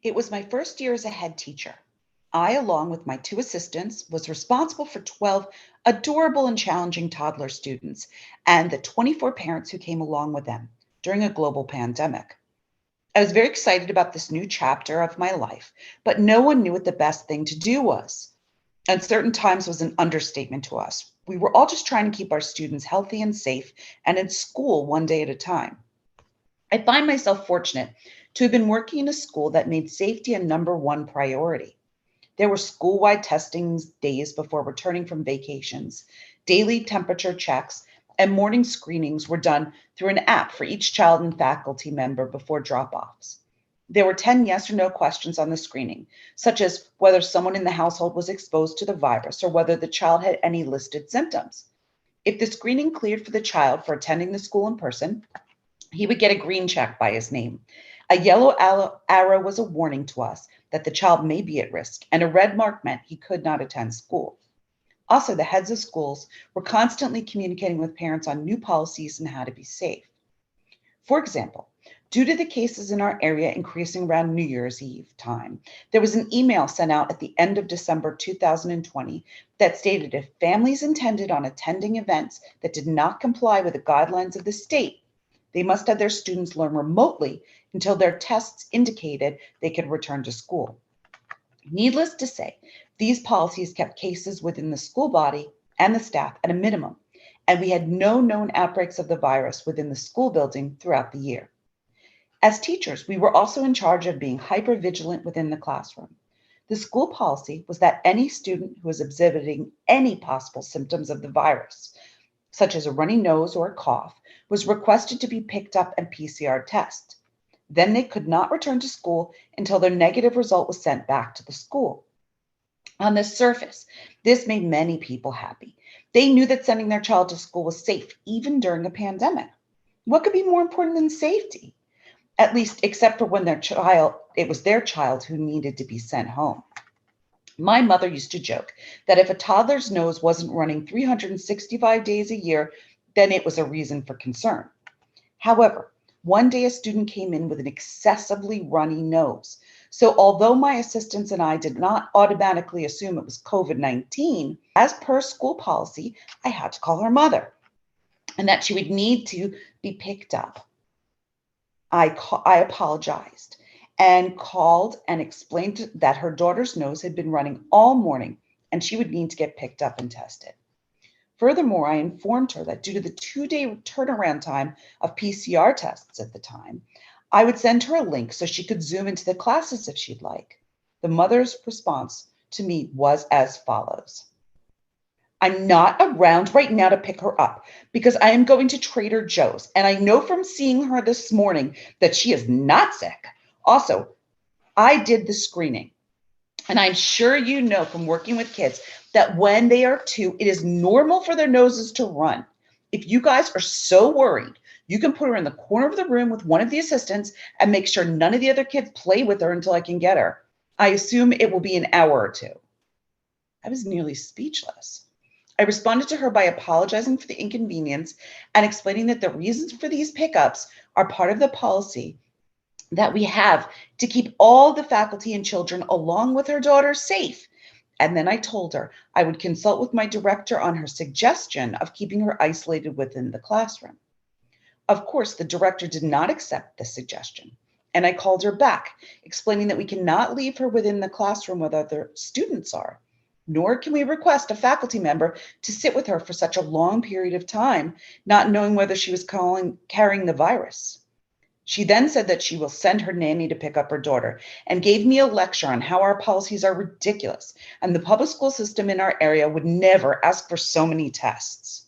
It was my first year as a head teacher. I, along with my two assistants, was responsible for 12 adorable and challenging toddler students and the 24 parents who came along with them during a global pandemic. I was very excited about this new chapter of my life, but no one knew what the best thing to do was. Uncertain times was an understatement to us. We were all just trying to keep our students healthy and safe and in school one day at a time. I find myself fortunate to have been working in a school that made safety a number one priority. There were school wide testing days before returning from vacations, daily temperature checks, and morning screenings were done through an app for each child and faculty member before drop offs. There were 10 yes or no questions on the screening, such as whether someone in the household was exposed to the virus or whether the child had any listed symptoms. If the screening cleared for the child for attending the school in person, he would get a green check by his name. A yellow arrow was a warning to us that the child may be at risk, and a red mark meant he could not attend school. Also, the heads of schools were constantly communicating with parents on new policies and how to be safe. For example, due to the cases in our area increasing around New Year's Eve time, there was an email sent out at the end of December 2020 that stated if families intended on attending events that did not comply with the guidelines of the state, they must have their students learn remotely until their tests indicated they could return to school. Needless to say, these policies kept cases within the school body and the staff at a minimum, and we had no known outbreaks of the virus within the school building throughout the year. As teachers, we were also in charge of being hyper vigilant within the classroom. The school policy was that any student who was exhibiting any possible symptoms of the virus, such as a runny nose or a cough, was requested to be picked up and PCR tested. Then they could not return to school until their negative result was sent back to the school. On the surface, this made many people happy. They knew that sending their child to school was safe, even during a pandemic. What could be more important than safety? At least, except for when it was their child who needed to be sent home. My mother used to joke that if a toddler's nose wasn't running 365 days a year, then it was a reason for concern. However, one day a student came in with an excessively runny nose. So, although my assistants and I did not automatically assume it was COVID 19, as per school policy, I had to call her mother and that she would need to be picked up. I apologized and called and explained that her daughter's nose had been running all morning and she would need to get picked up and tested. Furthermore, I informed her that due to the 2 day turnaround time of PCR tests at the time, I would send her a link so she could Zoom into the classes if she'd like. The mother's response to me was as follows: I'm not around right now to pick her up because I am going to Trader Joe's, and I know from seeing her this morning that she is not sick. Also, I did the screening. And I'm sure you know from working with kids that when they are two, it is normal for their noses to run. If you guys are so worried, you can put her in the corner of the room with one of the assistants and make sure none of the other kids play with her until I can get her. I assume it will be an hour or two. I was nearly speechless. I responded to her by apologizing for the inconvenience and explaining that the reasons for these pickups are part of the policy that we have to keep all the faculty and children along with her daughter safe. And then I told her I would consult with my director on her suggestion of keeping her isolated within the classroom. Of course, the director did not accept the suggestion. And I called her back, explaining that we cannot leave her within the classroom where other students are, nor can we request a faculty member to sit with her for such a long period of time, not knowing whether she was carrying the virus. She then said that she will send her nanny to pick up her daughter and gave me a lecture on how our policies are ridiculous and the public school system in our area would never ask for so many tests.